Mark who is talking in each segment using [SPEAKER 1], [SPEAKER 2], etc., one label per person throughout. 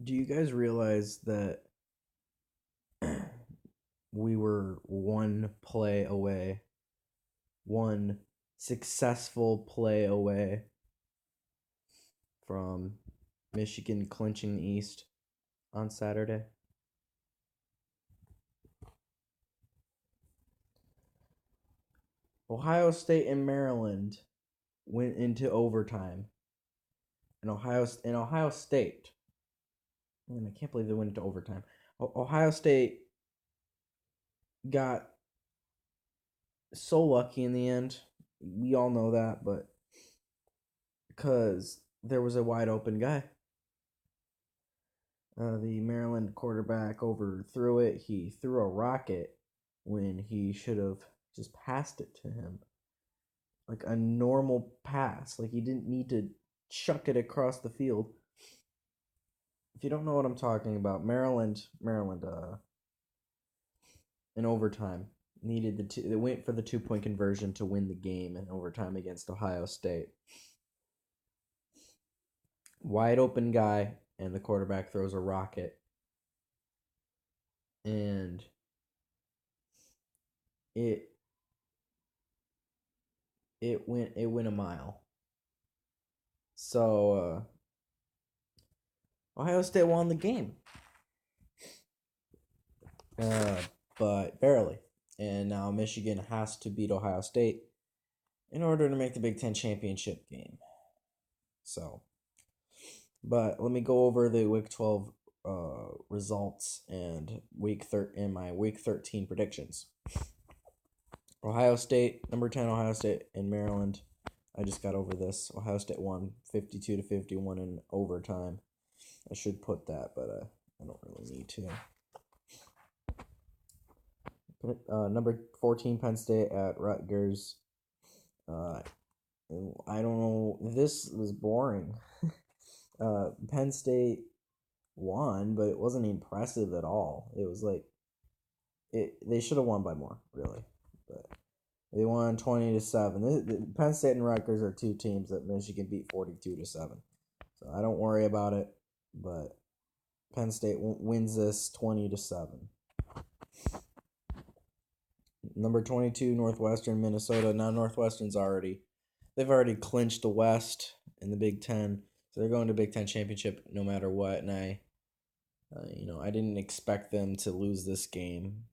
[SPEAKER 1] Do you guys realize that we were one play away, one successful play away from Michigan clinching the East on Saturday? Ohio State and Maryland went into overtime. And Ohio State, man, I can't believe they went into overtime. Ohio State got so lucky in the end. We all know that, but because there was a wide open guy. The Maryland quarterback overthrew it. He threw a rocket when he should have just passed it to him. Like a normal pass. Like he didn't need to chuck it across the field. If you don't know what I'm talking about, Maryland, in overtime needed the two. They went for the 2 point conversion to win the game in overtime against Ohio State. Wide open guy, and the quarterback throws a rocket, and it it went a mile. So Ohio State won the game, uh, but barely. And now Michigan has to beat Ohio State in order to make the Big Ten championship game. So, but let me go over the Week 12 results and my Week 13 predictions. Ohio State, number 10, Ohio State and Maryland. I just got over this. Ohio State won 52-51 in overtime. I should put that, but I don't really need to. Number 14, Penn State at Rutgers. I don't know. This was boring. Penn State won, but it wasn't impressive at all. It was like they should have won by more, really. But they won 20-7. Penn State and Rutgers are two teams that Michigan beat 42-7. So I don't worry about it. But Penn State wins this 20-7. Number 22, Northwestern, Minnesota. Now they've already clinched the West in the Big Ten, so they're going to Big Ten championship no matter what. And I didn't expect them to lose this game.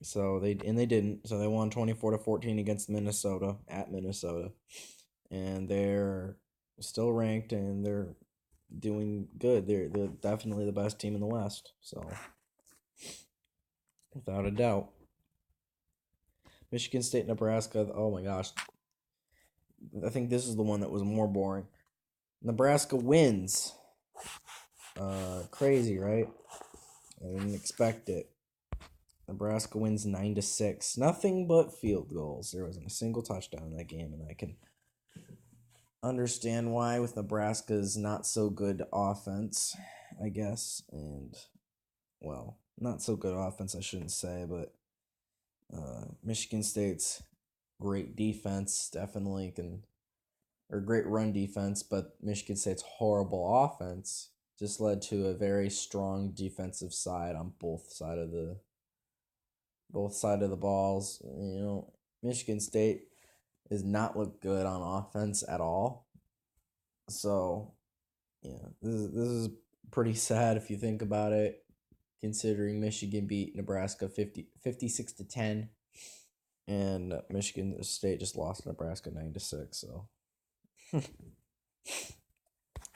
[SPEAKER 1] So they didn't. So they won 24-14 against Minnesota at Minnesota, and they're still ranked and they're doing good. They're definitely the best team in the West. So without a doubt. Michigan State, Nebraska. Oh my gosh. I think this is the one that was more boring. Nebraska wins. Crazy, right? I didn't expect it. Nebraska wins 9-6. Nothing but field goals. There wasn't a single touchdown in that game, and I can understand why with Nebraska's not so good offense, I guess. And well, not so good offense, I shouldn't say, but Michigan State's great defense definitely or great run defense, but Michigan State's horrible offense just led to a very strong defensive side on both side of the balls. Michigan State does not look good on offense at all. So, yeah, this is pretty sad if you think about it, considering Michigan beat Nebraska 56-10, and Michigan State just lost Nebraska 9-6. So,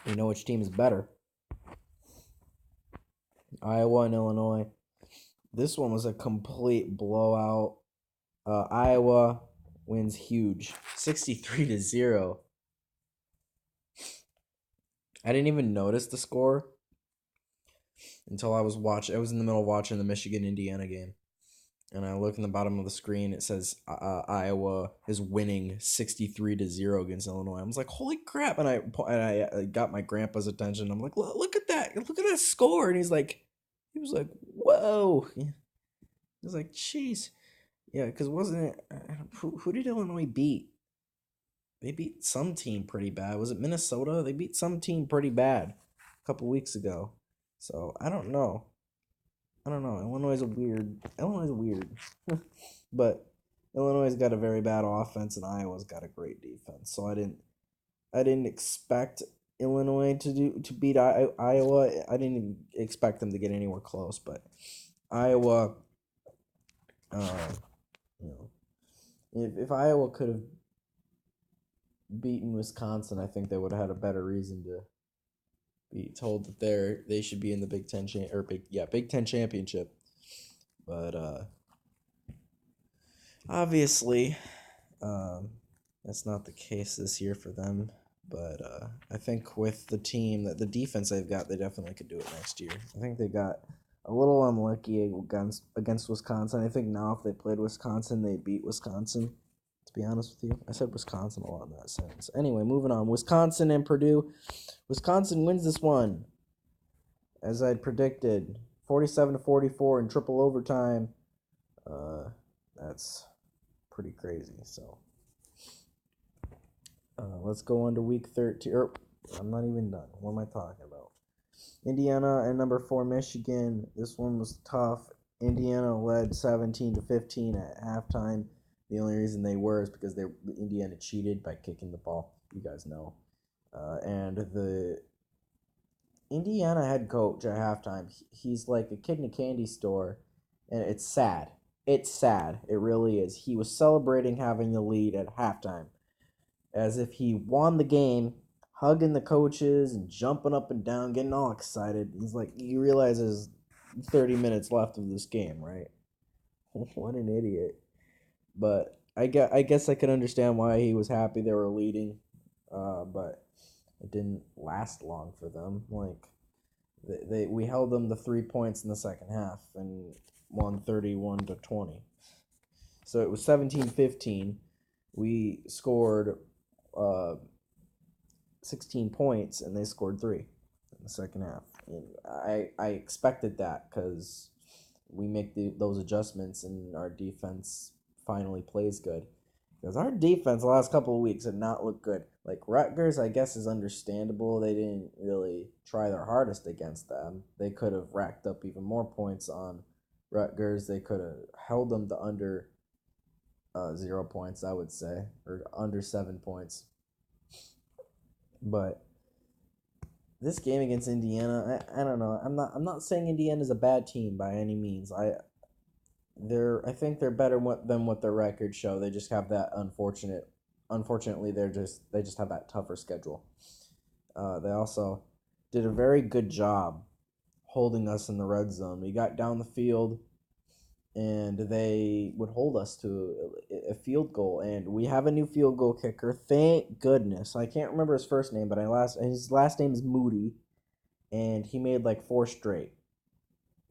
[SPEAKER 1] you know which team is better. Iowa and Illinois. This one was a complete blowout. Iowa wins huge, 63-0. I didn't even notice the score until I was in the middle of watching the Michigan-Indiana game. And I look in the bottom of the screen, it says Iowa is winning 63-0 against Illinois. I was like, holy crap. And I got my grandpa's attention. I'm like, look at that. Look at that score. And he was like, whoa. He was like, jeez. Yeah, because wasn't it, who did Illinois beat? They beat some team pretty bad. Was it Minnesota? They beat some team pretty bad. a couple weeks ago. So I don't know. I don't know. Illinois is weird. Illinois is weird, but Illinois got a very bad offense, and Iowa's got a great defense. So I didn't expect Illinois to beat Iowa. I didn't even expect them to get anywhere close, but Iowa, uh, you know, if Iowa could have beaten Wisconsin, I think they would have had a better reason to be told that they should be in the Big Ten championship. But obviously, that's not the case this year for them. But I think with the team that the defense they've got, they definitely could do it next year. I think they got a little unlucky against Wisconsin. I think now if they played Wisconsin, they'd beat Wisconsin. To be honest with you, I said Wisconsin a lot in that sentence. Anyway, moving on. Wisconsin and Purdue. Wisconsin wins this one, as I'd predicted, 47-44 in triple overtime. That's pretty crazy. So let's go on to week 13. I'm not even done. What am I talking about? Indiana and number 4 Michigan. This one was tough. Indiana led 17-15 at halftime. The only reason they were is because Indiana cheated by kicking the ball. You guys know. And the Indiana head coach at halftime, he's like a kid in a candy store, and it's sad. It's sad. It really is. He was celebrating having the lead at halftime as if he won the game, hugging the coaches and jumping up and down, getting all excited. He's like, he realizes 30 minutes left of this game, right? What an idiot. But I guess I could understand why he was happy they were leading, but it didn't last long for them. Like we held them to 3 points in the second half and won 31-20. So it was 17-15. We scored 16 points and they scored 3 in the second half. And I expected that because we make those adjustments and our defense finally plays good. Because our defense the last couple of weeks had not looked good. Like Rutgers, I guess, is understandable. They didn't really try their hardest against them. They could have racked up even more points on Rutgers. They could have held them to under 0 points, I would say, or under 7 points. But this game against Indiana, I don't know. I'm not saying Indiana's a bad team by any means. I think they're better than what their records show. They just have that unfortunately they just have that tougher schedule. They also did a very good job holding us in the red zone. We got down the field and they would hold us to a field goal, and we have a new field goal kicker. Thank goodness. I can't remember his first name, but his last name is Moody, and he made like 4 straight.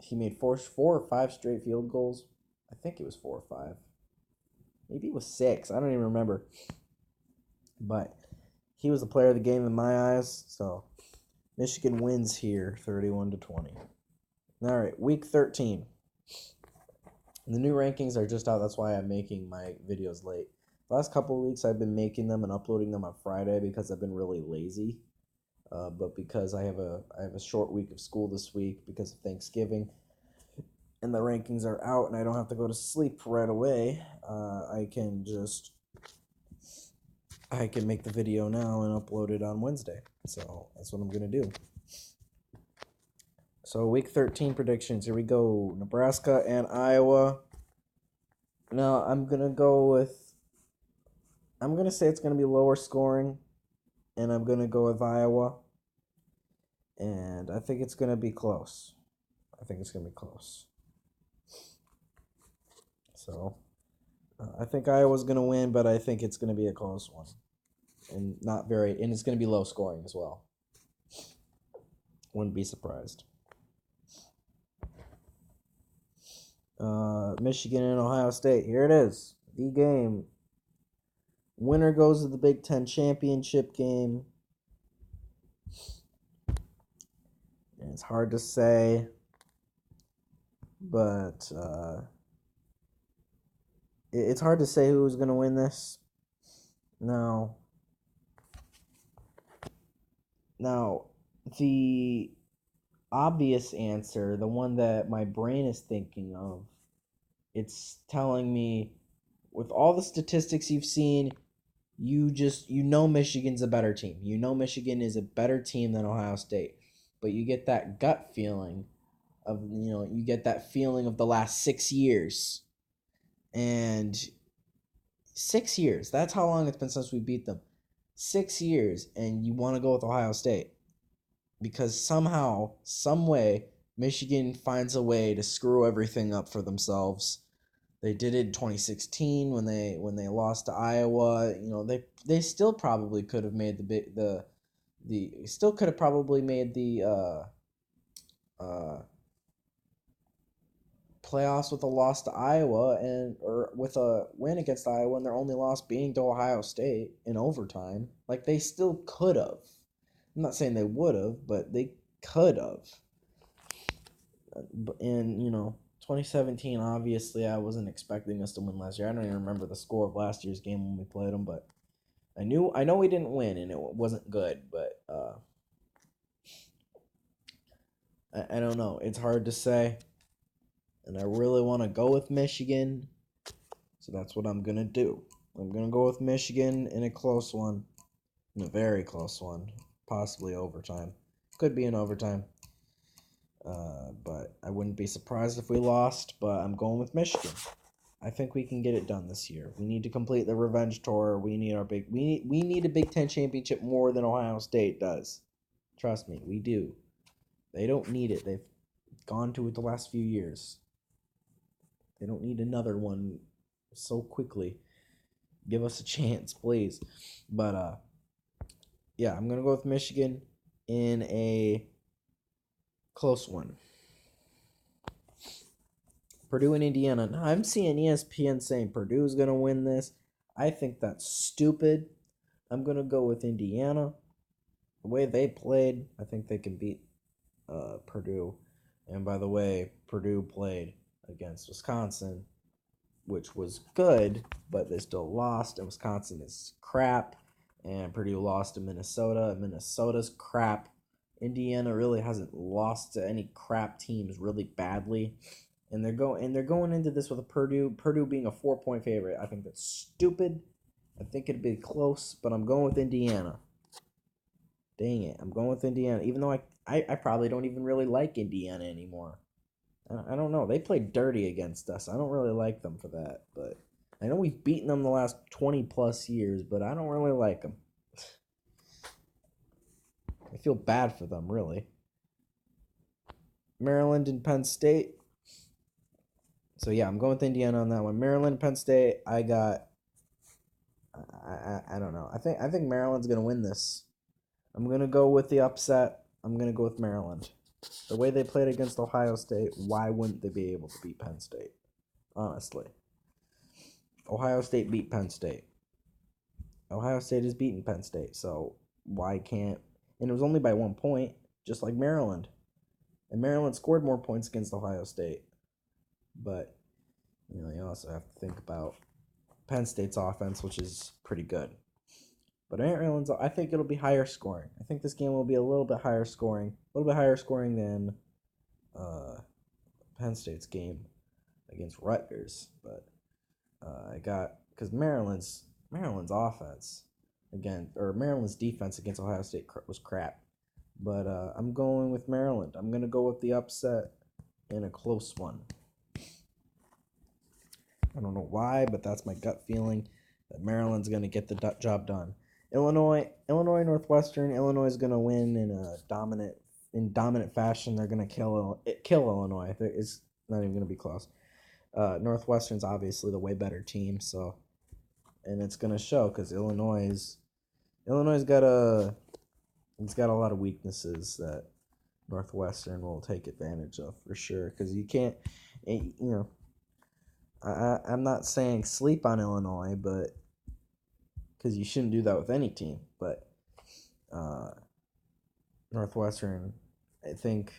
[SPEAKER 1] He made four or 5 straight field goals. I think it was 4 or 5. Maybe it was 6. I don't even remember. But he was the player of the game in my eyes. So Michigan wins here 31-20. All right, week 13. The new rankings are just out. That's why I'm making my videos late. The last couple of weeks I've been making them and uploading them on Friday because I've been really lazy. But because I have a short week of school this week because of Thanksgiving, and the rankings are out and I don't have to go to sleep right away, I can make the video now and upload it on Wednesday. So that's what I'm going to do. So week 13 predictions. Here we go. Nebraska and Iowa. Now I'm going to say it's going to be lower scoring, and I'm going to go with Iowa. And I think it's going to be close. So I think Iowa's going to win, but I think it's going to be a close one. And it's going to be low scoring as well. Wouldn't be surprised. Michigan and Ohio State. Here it is. The game. Winner goes to the Big Ten championship game. And it's hard to say, but it's hard to say who's going to win this. Now, the obvious answer, the one that my brain is thinking of, it's telling me with all the statistics you've seen, you know Michigan's a better team. You know Michigan is a better team than Ohio State. But you get that gut feeling of, you get that feeling of the last 6 years. And 6 years, that's how long it's been since we beat them. 6 years, and you want to go with Ohio State because somehow, some way, Michigan finds a way to screw everything up for themselves. They did it in 2016 when they lost to Iowa. They still probably could have made the still could have probably made the playoffs with a loss to Iowa or with a win against Iowa, and their only loss being to Ohio State in overtime. Like, they still could have. I'm not saying they would have, but they could have. And 2017, obviously, I wasn't expecting us to win last year. I don't even remember the score of last year's game when we played them, but I know we didn't win, and it wasn't good. But I don't know. It's hard to say, and I really want to go with Michigan, so that's what I'm gonna do. I'm gonna go with Michigan in a close one, in a very close one, possibly overtime. Could be in overtime. But I wouldn't be surprised if we lost, but I'm going with Michigan. I think we can get it done this year. We need to complete the revenge tour. We need a Big Ten championship more than Ohio State does. Trust me, we do. They don't need it. They've gone to it the last few years. They don't need another one so quickly. Give us a chance, please. But yeah, I'm gonna go with Michigan in a close one. Purdue and Indiana. Now, I'm seeing ESPN saying Purdue's going to win this. I think that's stupid. I'm going to go with Indiana. The way they played, I think they can beat Purdue. And by the way, Purdue played against Wisconsin, which was good, but they still lost. And Wisconsin is crap. And Purdue lost to Minnesota. And Minnesota's crap. Indiana really hasn't lost to any crap teams really badly. And they're going into this with a Purdue being a 4-point favorite. I think that's stupid. I think it'd be close, but I'm going with Indiana. Dang it, I'm going with Indiana. Even though I probably don't even really like Indiana anymore. I don't know. They played dirty against us. I don't really like them for that. But I know we've beaten them the last 20 plus years, but I don't really like them. I feel bad for them, really. Maryland and Penn State. So yeah, I'm going with Indiana on that one. Maryland, Penn State. I don't know. I think Maryland's gonna win this. I'm gonna go with the upset. I'm gonna go with Maryland. The way they played against Ohio State, why wouldn't they be able to beat Penn State? Honestly, Ohio State beat Penn State. Ohio State has beaten Penn State, so why can't? And it was only by 1 point, just like Maryland. And Maryland scored more points against Ohio State. But you also have to think about Penn State's offense, which is pretty good. But Maryland's, I think it'll be higher scoring. I think this game will be a little bit higher scoring, than Penn State's game against Rutgers. But I got because Maryland's offense or Maryland's defense against Ohio State was crap. But I'm going with Maryland. I'm gonna go with the upset in a close one. I don't know why, but that's my gut feeling that Maryland's going to get the job done. Illinois, Northwestern. Illinois is going to win in dominant fashion. They're going to kill Illinois. It's not even going to be close. Northwestern's obviously the way better team, so and it's going to show because Illinois got a lot of weaknesses that Northwestern will take advantage of for sure. Because you can't, I'm not saying sleep on Illinois, but because you shouldn't do that with any team. But Northwestern, I think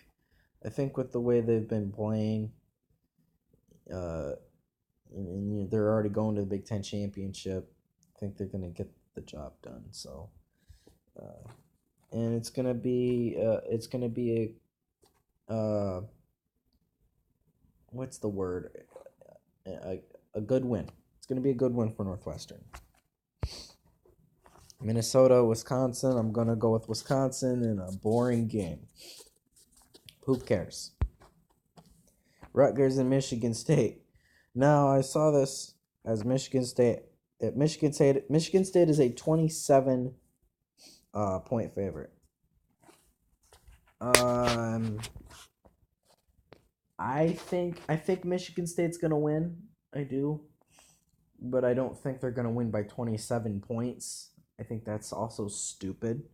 [SPEAKER 1] with the way they've been playing, and they're already going to the Big Ten championship. I think they're gonna get the job done. So and it's gonna be a what's the word? A, a good win. It's gonna be a good win for Northwestern. Minnesota, Wisconsin. I'm gonna go with Wisconsin in a boring game. Who cares? Rutgers and Michigan State. Now I saw this as Michigan State. Michigan State is a 27 point favorite. I think Michigan State's gonna win. I do, but I don't think they're gonna win by 27 points. I think that's also stupid.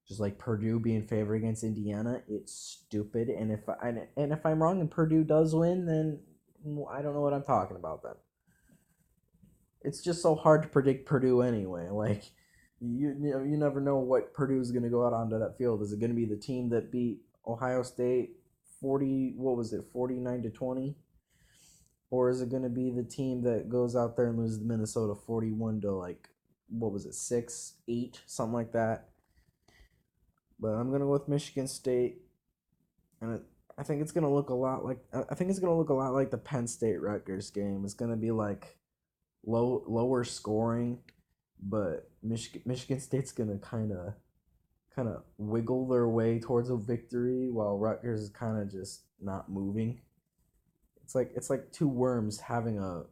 [SPEAKER 1] Just like Purdue being favored against Indiana, it's stupid. And if I'm wrong and Purdue does win, then I don't know what I'm talking about. Then it's just so hard to predict Purdue anyway. Like you never know what Purdue is gonna go out onto that field. Is it gonna be the team that beat Ohio State 40? What was it, 49-20? Or is it going to be the team that goes out there and loses to Minnesota 41 to like, what was it, 6-8, something like that? But I'm going to go with Michigan State. And I think it's going to look a lot like, the Penn State Rutgers game. It's going to be like lower scoring, but Michigan State's going to kind of wiggle their way towards a victory while Rutgers is kind of just not moving. It's like two worms having a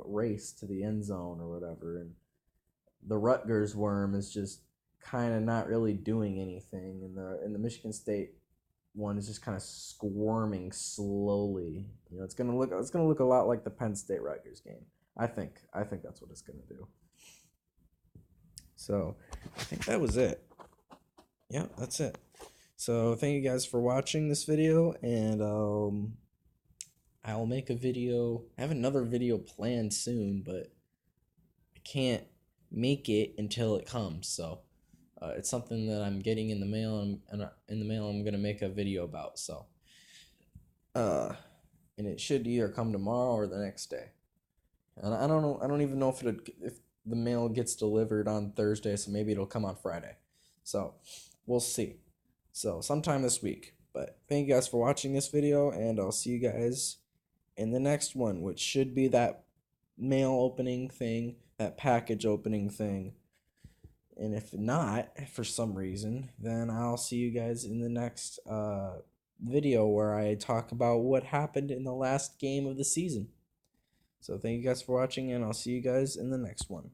[SPEAKER 1] race to the end zone or whatever, and the Rutgers worm is just kind of not really doing anything, and the Michigan State one is just kind of squirming slowly. It's gonna look a lot like the Penn State Rutgers game. I think that's what it's gonna do. So I think that was it. Yeah, that's it. So thank you guys for watching this video, and I'll make a video. I have another video planned soon, but I can't make it until it comes. So it's something that I'm getting in the mail, and in the mail I'm gonna make a video about. So and it should either come tomorrow or the next day. And I don't know. I don't even know if the mail gets delivered on Thursday. So maybe it'll come on Friday. So we'll see. So sometime this week. But thank you guys for watching this video, and I'll see you guys in the next one, which should be that mail opening thing, that package opening thing. And if not, for some reason, then I'll see you guys in the next video where I talk about what happened in the last game of the season. So thank you guys for watching, and I'll see you guys in the next one.